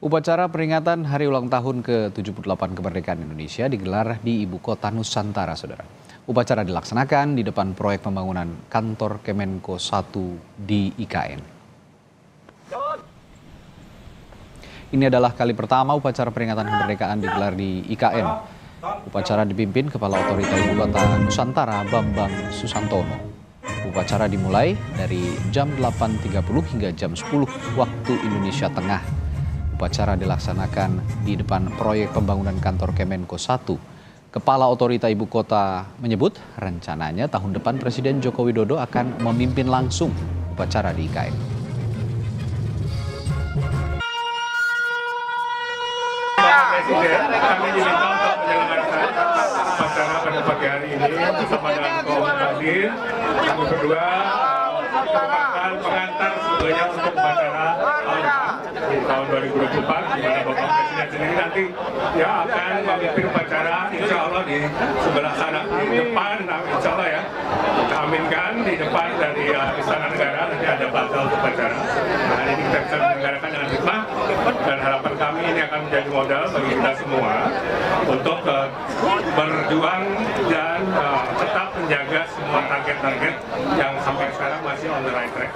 Upacara peringatan Hari Ulang Tahun ke-78 Kemerdekaan Indonesia digelar di Ibu Kota Nusantara, Saudara. Upacara dilaksanakan di depan proyek pembangunan kantor Kemenko 1 di IKN. Ini adalah kali pertama upacara peringatan kemerdekaan digelar di IKN. Upacara dipimpin Kepala Otorita Ibu Kota Nusantara Bambang Susantono. Upacara dimulai dari jam 8.30 hingga jam 10 waktu Indonesia Tengah. Upacara dilaksanakan di depan proyek pembangunan kantor Kemenko 1. Kepala Otorita Ibu Kota menyebut rencananya tahun depan Presiden Joko Widodo akan memimpin langsung upacara di IKN. Bapak Presiden, kami diminta untuk menyelenggarakan upacara pada pagi hari ini bersama dengan kaum hadir. Kami berdua merupakan pengantar sebetulnya untuk upacara di tahun 2024, di mana Bapak Presiden sendiri nanti ya akan memimpin upacara, insya Allah di sebelah sana, di depan, insya Allah ya, kita aminkan di depan dari Istana Negara, nanti ada batal upacara. Nah, hari ini kita bisa menyelenggarakan dengan hikmah, dan harapan kami ini akan menjadi modal bagi kita semua untuk berjuang dan tetap menjaga semua target-target yang sampai sekarang masih on the right track.